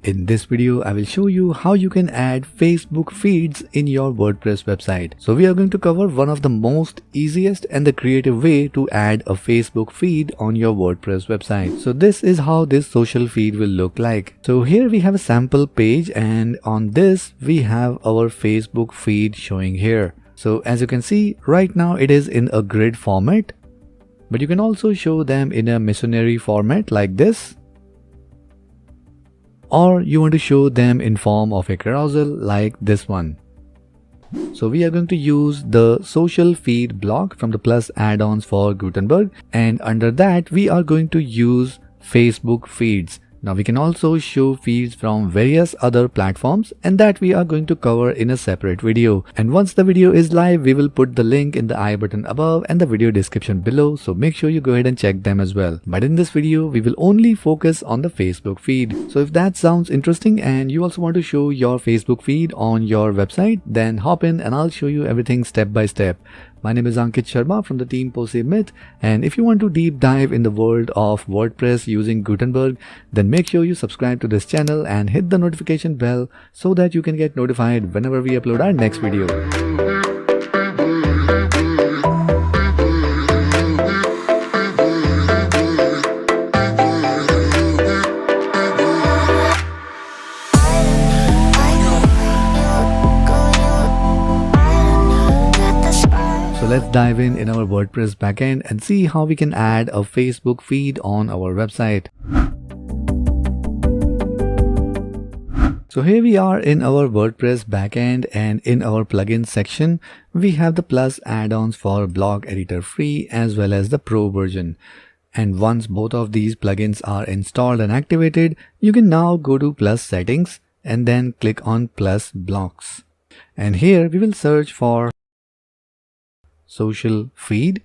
In this video, I will show you how you can add Facebook feeds in your WordPress website. So we are going to cover one of the most easiest and the creative way to add a Facebook feed on your WordPress website. So this is how this social feed will look like. So here we have a sample page, and on this we have our Facebook feed showing here. So as you can see right now it is in a grid format, but you can also show them in a missionary format like this, or you want to show them in form of a carousel like this one. So we are going to use the social feed block from the Plus add-ons for Gutenberg, and under that we are going to use Facebook feeds. Now we can also show feeds from various other platforms, and that we are going to cover in a separate video. And once the video is live, we will put the link in the I button above and the video description below, so make sure you go ahead and check them as well. But in this video, we will only focus on the Facebook feed. So if that sounds interesting and you also want to show your Facebook feed on your website, then hop in and I'll show you everything step by step. My name is Ankit Sharma from the team POSIMYTH, and if you want to deep dive in the world of WordPress using Gutenberg, then make sure you subscribe to this channel and hit the notification bell so that you can get notified whenever we upload our next video. So let's dive in our WordPress backend and see how we can add a Facebook feed on our website. So here we are in our WordPress backend, and in our plugins section, we have the Plus add-ons for blog editor free as well as the Pro version. And once both of these plugins are installed and activated, you can now go to Plus settings and then click on Plus blocks. And here we will search for social feed,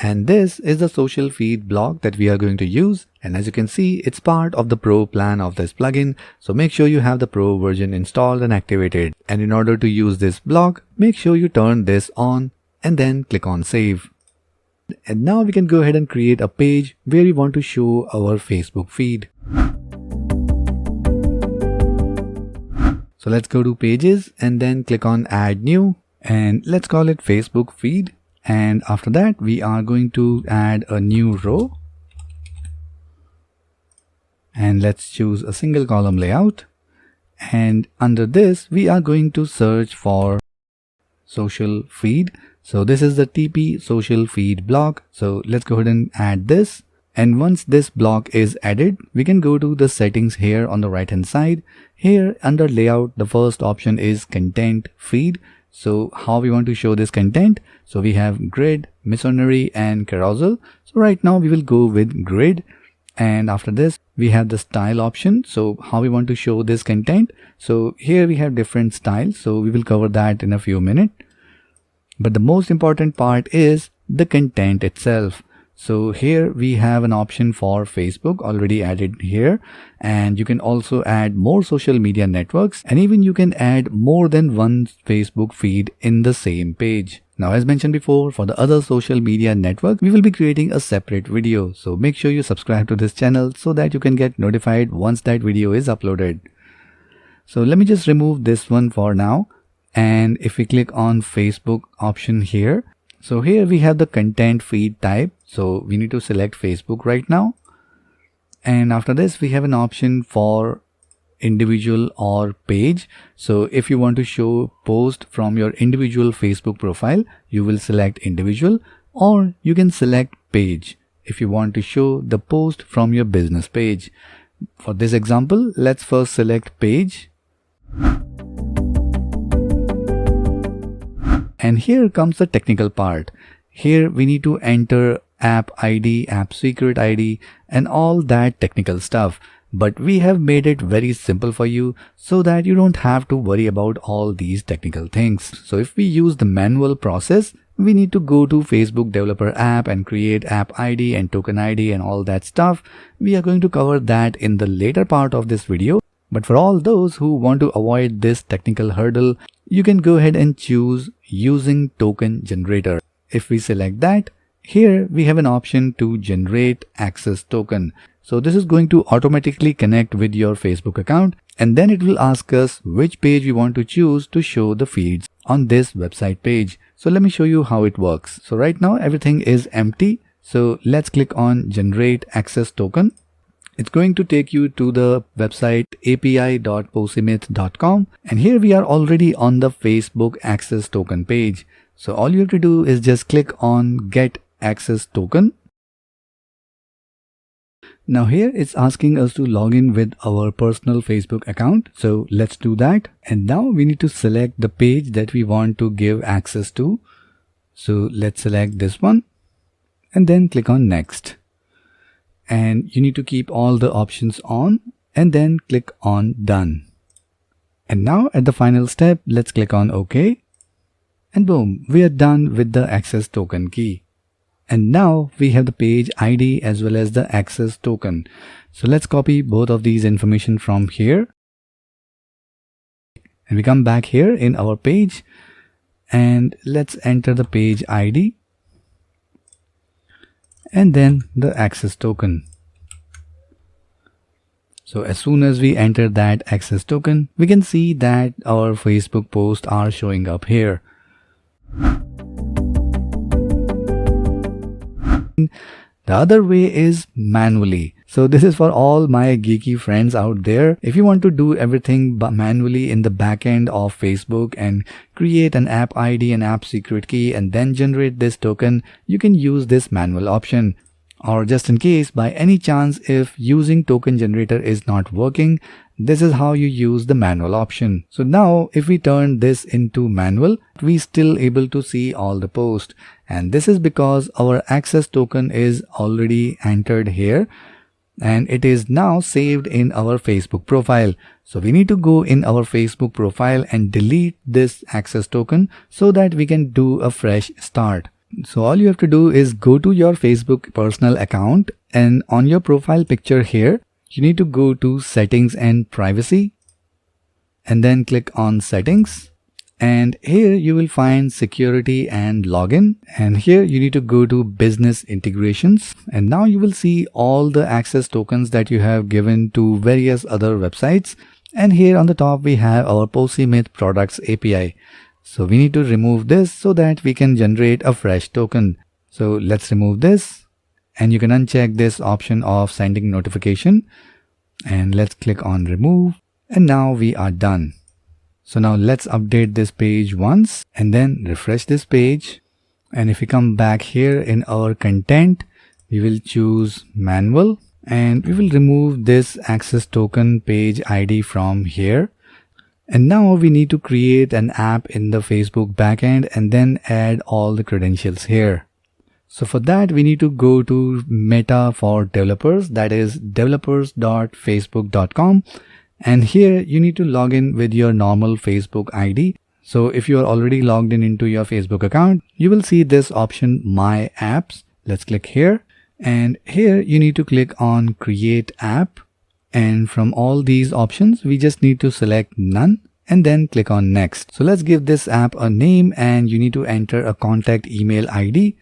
and this is the social feed block that we are going to use. And as you can see, it's part of the Pro plan of this plugin, so make sure you have the Pro version installed and activated. And in order to use this block, make sure you turn this on and then click on save. And now we can go ahead and create a page where we want to show our Facebook feed. So let's go to pages and then click on add new, and let's call it Facebook feed. And after that we are going to add a new row, and let's choose a single column layout. And under this we are going to search for social feed. So this is the TP social feed block. So let's go ahead and add this. And once this block is added, we can go to the settings here on the right hand side. Here under layout, the first option is content feed. So how we want to show this content? So we have grid, missionary and carousel. So right now we will go with grid. And after this we have the style option. So how we want to show this content? So here we have different styles. So we will cover that in a few minutes. But the most important part is the content itself. So here we have an option for Facebook already added here, and you can also add more social media networks, and even you can add more than one Facebook feed in the same page. Now, as mentioned before, for the other social media network, we will be creating a separate video. So make sure you subscribe to this channel so that you can get notified once that video is uploaded. So let me just remove this one for now. And if we click on Facebook option here, so here we have the content feed type. So we need to select Facebook right now. And after this, we have an option for individual or page. So if you want to show post from your individual Facebook profile, you will select individual, or you can select page if you want to show the post from your business page. For this example, let's first select page. And here comes the technical part. Here we need to enter app ID, app secret ID, and all that technical stuff. But we have made it very simple for you so that you don't have to worry about all these technical things. So if we use the manual process, we need to go to Facebook developer app and create app ID and token ID and all that stuff. We are going to cover that in the later part of this video. But for all those who want to avoid this technical hurdle, you can go ahead and choose using token generator. If we select that, here we have an option to generate access token. So this is going to automatically connect with your Facebook account, and then it will ask us which page we want to choose to show the feeds on this website page. So let me show you how it works. So right now everything is empty. So let's click on generate access token. It's going to take you to the website api.posimyth.com, and here we are already on the Facebook access token page. So all you have to do is just click on get access token. Now here it's asking us to log in with our personal Facebook account. So let's do that. And now we need to select the page that we want to give access to. So let's select this one and then click on next. And you need to keep all the options on and then click on done. And now at the final step, let's click on OK. And boom, we are done with the access token key. And now we have the page ID as well as the access token. So let's copy both of these information from here. And we come back here in our page and let's enter the page ID and then the access token. So as soon as we enter that access token, we can see that our Facebook posts are showing up here. The other way is manually. So this is for all my geeky friends out there. If you want to do everything manually in the backend of Facebook and create an app ID and app secret key and then generate this token, you can use this manual option. Or just in case, by any chance, if using token generator is not working, this is how you use the manual option. So now if we turn this into manual, we still able to see all the posts. And this is because our access token is already entered here and it is now saved in our Facebook profile. So we need to go in our Facebook profile and delete this access token so that we can do a fresh start. So all you have to do is go to your Facebook personal account, and on your profile picture here, you need to go to settings and privacy and then click on settings. And here you will find security and login, and here you need to go to business integrations, and now you will see all the access tokens that you have given to various other websites. And here on the top we have our POSIMYTH products API. So we need to remove this so that we can generate a fresh token. So let's remove this, and you can uncheck this option of sending notification, and let's click on remove, and now we are done. So now let's update this page once and then refresh this page. And if we come back here in our content, we will choose manual and we will remove this access token page ID from here. And now we need to create an app in the Facebook backend and then add all the credentials here. So for that, we need to go to Meta for developers, that is developers.facebook.com. And here you need to log in with your normal Facebook ID. So if you are already logged in into your Facebook account, you will see this option, My Apps. Let's click here. And here you need to click on Create App. And from all these options, we just need to select None and then click on Next. So let's give this app a name, and you need to enter a contact email ID.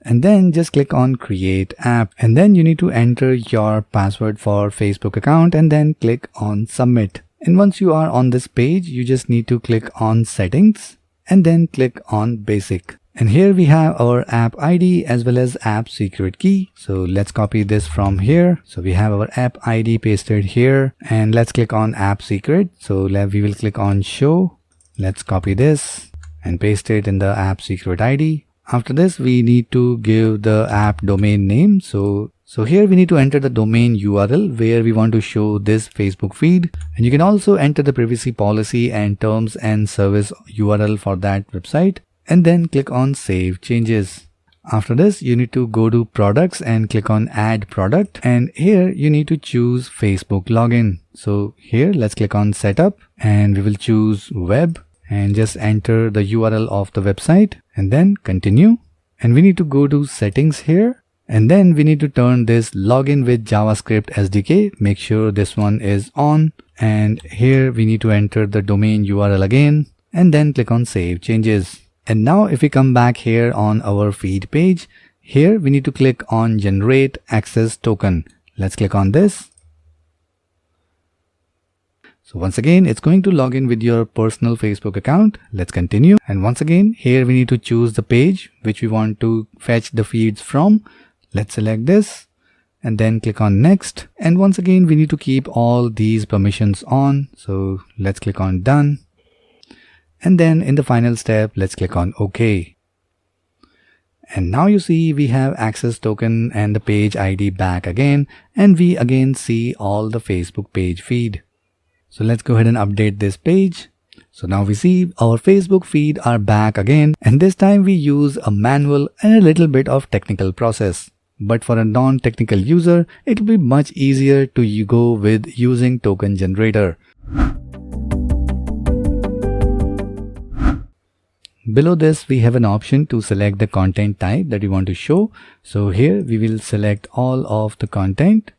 And then just click on Create App, and then you need to enter your password for Facebook account and then click on Submit. And once you are on this page, you just need to click on Settings and then click on Basic. And here we have our app ID as well as app secret key. So let's copy this from here. So we have our app ID pasted here, and let's click on app secret. So we will click on Show. Let's copy this and paste it in the app secret ID. After this, we need to give the app domain name. So here we need to enter the domain URL where we want to show this Facebook feed. And you can also enter the privacy policy and terms and service URL for that website. And then click on Save Changes. After this, you need to go to Products and click on Add Product. And here you need to choose Facebook Login. So here, let's click on Setup and we will choose Web. And just enter the URL of the website and then continue. And we need to go to settings here, and then we need to turn this login with JavaScript SDK. Make sure this one is on, and here we need to enter the domain URL again and then click on Save Changes. And now if we come back here on our feed page, Here we need to click on Generate Access Token. Let's click on this. So once again, it's going to log in with your personal Facebook account. Let's continue. And once again, here we need to choose the page which we want to fetch the feeds from. Let's select this and then click on Next. And once again, we need to keep all these permissions on. So let's click on Done. And then in the final step, let's click on OK. And now you see we have access token and the page ID back again. And we again see all the Facebook page feed. So let's go ahead and update this page. So now we see our Facebook feed are back again, and this time we use a manual and a little bit of technical process. But for a non-technical user, it will be much easier to go with using token generator. Below this, we have an option to select the content type that we want to show. So here we will select all of the content.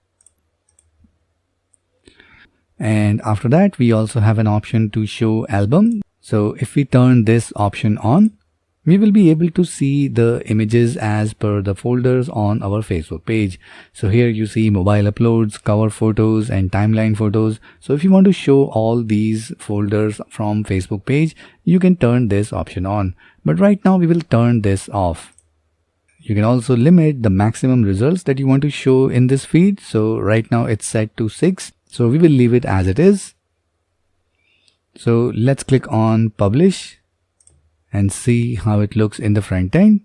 And after that, we also have an option to show album. So if we turn this option on, we will be able to see the images as per the folders on our Facebook page. So here you see mobile uploads, cover photos and timeline photos. So if you want to show all these folders from Facebook page, you can turn this option on. But right now we will turn this off. You can also limit the maximum results that you want to show in this feed. So right now it's set to 6. So we will leave it as it is. So let's click on Publish and see how it looks in the front end.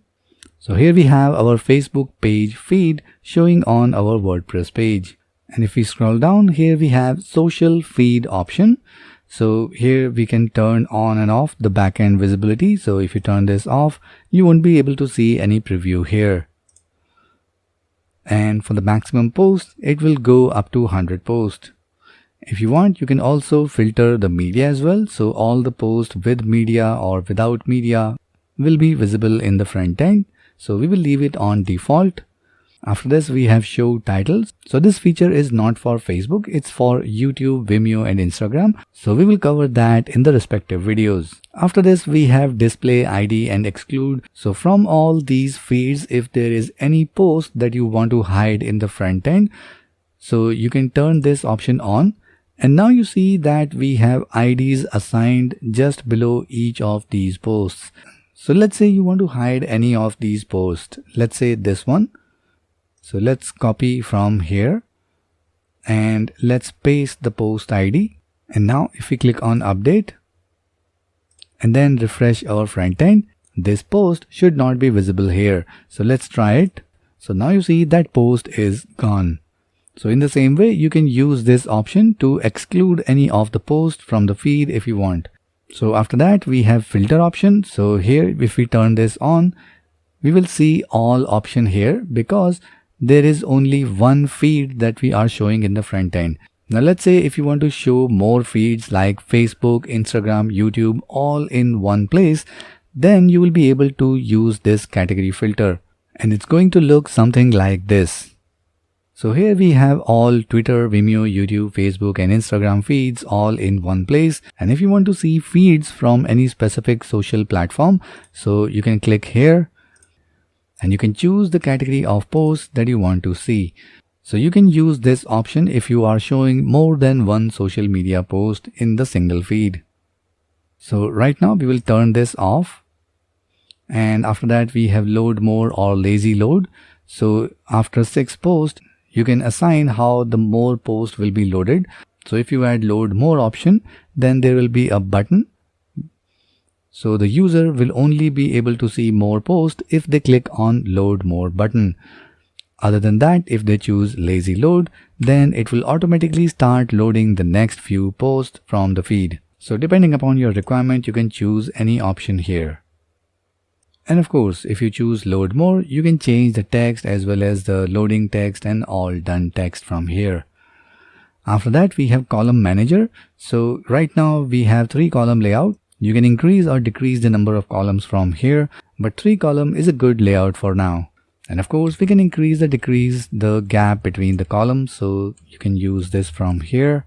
So here we have our Facebook page feed showing on our WordPress page. And if we scroll down, here we have social feed option. So here we can turn on and off the backend visibility. So if you turn this off, you won't be able to see any preview here. And for the maximum post, it will go up to 100 posts. If you want, you can also filter the media as well. So all the posts with media or without media will be visible in the front end. So we will leave it on default. After this, we have show titles. So this feature is not for Facebook. It's for YouTube, Vimeo and Instagram. So we will cover that in the respective videos. After this, we have display ID and exclude. So from all these feeds, if there is any post that you want to hide in the front end, so you can turn this option on. And now you see that we have IDs assigned just below each of these posts. So let's say you want to hide any of these posts. Let's say this one. So let's copy from here and let's paste the post ID. And now if we click on update and then refresh our front end, this post should not be visible here. So let's try it. So now you see that post is gone. So in the same way, you can use this option to exclude any of the posts from the feed if you want. So after that, we have filter option. So here, if we turn this on, we will see all option here because there is only one feed that we are showing in the front end. Now let's say if you want to show more feeds like Facebook, Instagram, YouTube all in one place, then you will be able to use this category filter. And it's going to look something like this. So here we have all Twitter, Vimeo, YouTube, Facebook and Instagram feeds all in one place. And if you want to see feeds from any specific social platform, so you can click here and you can choose the category of posts that you want to see. So you can use this option if you are showing more than one social media post in the single feed. So right now we will turn this off. And after that we have load more or lazy load. So after 6 posts, you can assign how the more post will be loaded. So if you add load more option, then there will be a button. So the user will only be able to see more posts if they click on load more button. Other than that, if they choose lazy load, then it will automatically start loading the next few posts from the feed. So depending upon your requirement, you can choose any option here. And of course, if you choose load more, you can change the text as well as the loading text and all done text from here. After that, we have column manager. So right now we have 3 column layout. You can increase or decrease the number of columns from here, but 3 column is a good layout for now. And of course, we can increase or decrease the gap between the columns. So you can use this from here.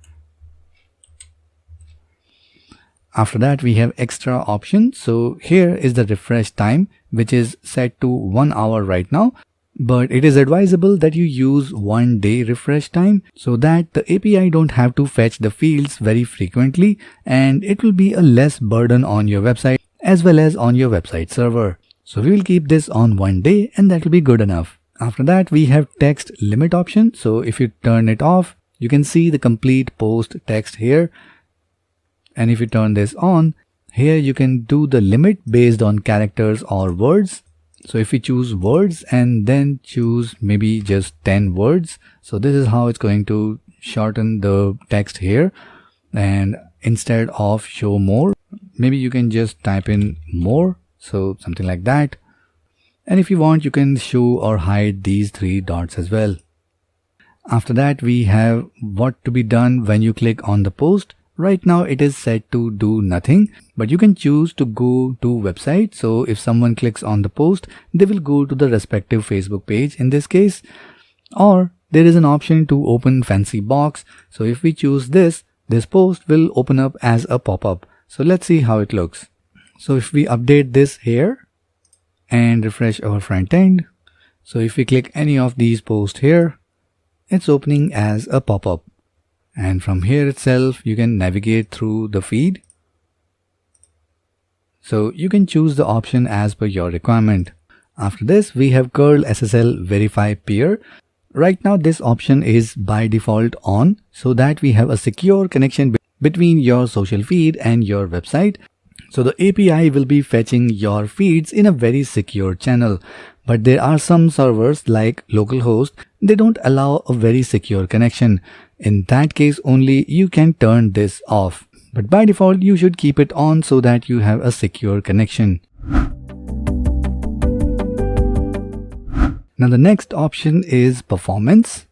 After that, we have extra options. So here is the refresh time, which is set to 1 hour right now. But it is advisable that you use 1 day refresh time so that the API don't have to fetch the fields very frequently, and it will be a less burden on your website as well as on your website server. So we will keep this on 1 day and that will be good enough. After that, we have text limit option. So if you turn it off, you can see the complete post text here. And if you turn this on, here you can do the limit based on characters or words. So if we choose words and then choose maybe just 10 words, so this is how it's going to shorten the text here. And instead of show more, maybe you can just type in more, so something like that. And if you want, you can show or hide these 3 dots as well. After that, we have what to be done when you click on the post. Right now it is set to do nothing, but you can choose to go to website. So if someone clicks on the post, they will go to the respective Facebook page in this case. Or there is an option to open fancy box. So if we choose this post will open up as a pop-up. So let's see how it looks. So if we update this here and refresh our front end. So if we click any of these posts here, it's opening as a pop-up. And from here itself, you can navigate through the feed. So you can choose the option as per your requirement. After this, we have curl SSL verify peer. Right now, this option is by default on, so that we have a secure connection between your social feed and your website. So the API will be fetching your feeds in a very secure channel. But there are some servers like localhost, they don't allow a very secure connection. In that case only you can turn this off. But by default you should keep it on so that you have a secure connection. Now the next option is performance.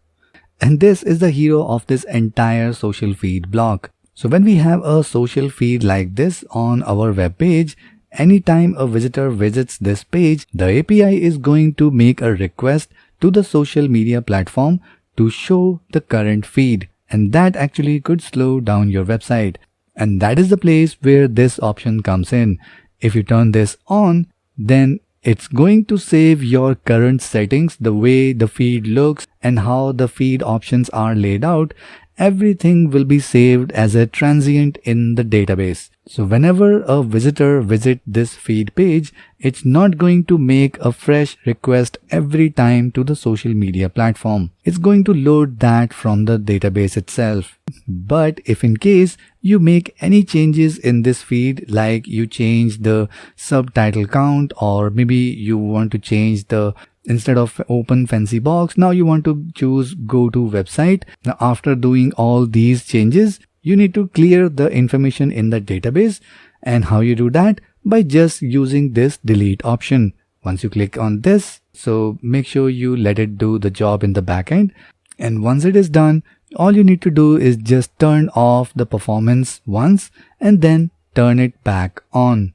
And this is the hero of this entire social feed block. So when we have a social feed like this on our web page, anytime a visitor visits this page, the API is going to make a request to the social media platform to show the current feed, and that actually could slow down your website. And that is the place where this option comes in. If you turn this on, then it's going to save your current settings, the way the feed looks and how the feed options are laid out. Everything will be saved as a transient in the database. So whenever a visitor visits this feed page, it's not going to make a fresh request every time to the social media platform. It's going to load that from the database itself. But if in case you make any changes in this feed, like you change the subtitle count, or maybe you want to change the instead of open fancy box, now you want to choose go to website. Now after doing all these changes, you need to clear the information in the database. And how you do that? By just using this delete option. Once you click on this, so make sure you let it do the job in the backend. And once it is done, all you need to do is just turn off the performance once and then turn it back on.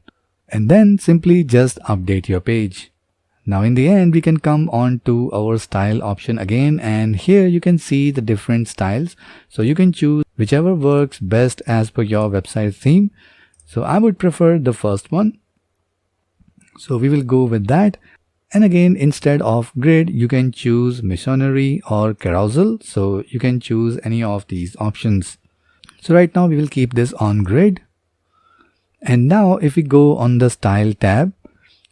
And then simply just update your page. Now in the end, we can come on to our style option again, and here you can see the different styles. So you can choose whichever works best as per your website theme. So I would prefer the first one. So we will go with that. And again, instead of grid, you can choose missionary or carousel. So you can choose any of these options. So right now we will keep this on grid. And now if we go on the style tab,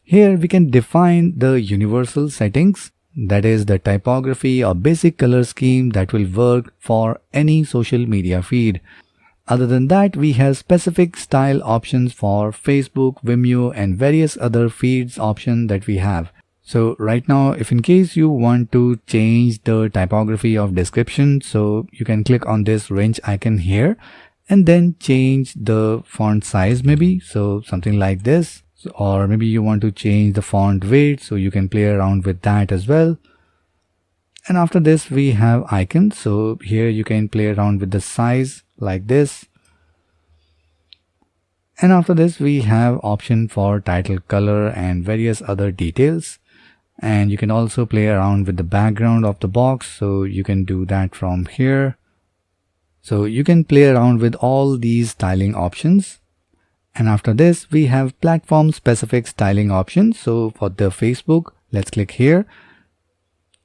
here we can define the universal settings, that is the typography or basic color scheme that will work for any social media feed. Other than that, we have specific style options for Facebook, Vimeo and various other feeds option that we have. So right now, if in case you want to change the typography of description, so you can click on this wrench icon here and then change the font size maybe, so something like this. Or maybe you want to change the font weight, so you can play around with that as well. And after this we have icons, so here you can play around with the size like this. And after this we have option for title color and various other details. And you can also play around with the background of the box, so you can do that from here. So you can play around with all these styling options. And after this, we have platform specific styling options. So for the Facebook, let's click here.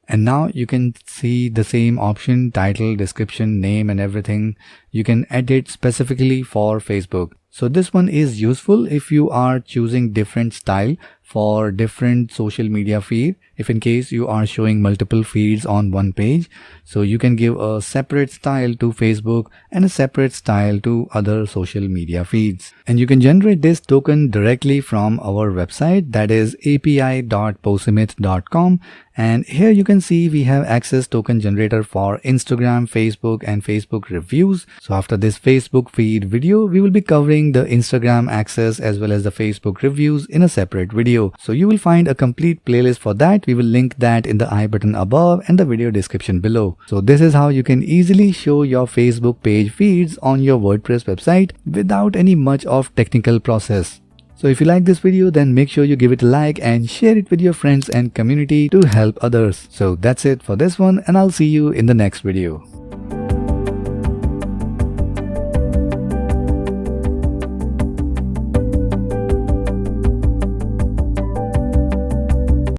And now you can see the same option, title, description, name, and everything. You can edit specifically for Facebook. So this one is useful if you are choosing different style for different social media feed. If in case you are showing multiple feeds on one page, so you can give a separate style to Facebook and a separate style to other social media feeds. And you can generate this token directly from our website, that is api.posimyth.com. And here you can see we have access token generator for Instagram, Facebook, and Facebook reviews. So after this Facebook feed video, we will be covering the Instagram access as well as the Facebook reviews in a separate video. So you will find a complete playlist for that. We will link that in the I button above and the video description below. So this is how you can easily show your Facebook page feeds on your WordPress website without any much of technical process. So if you like this video, then make sure you give it a like and share it with your friends and community to help others. So that's it for this one, and I'll see you in the next video.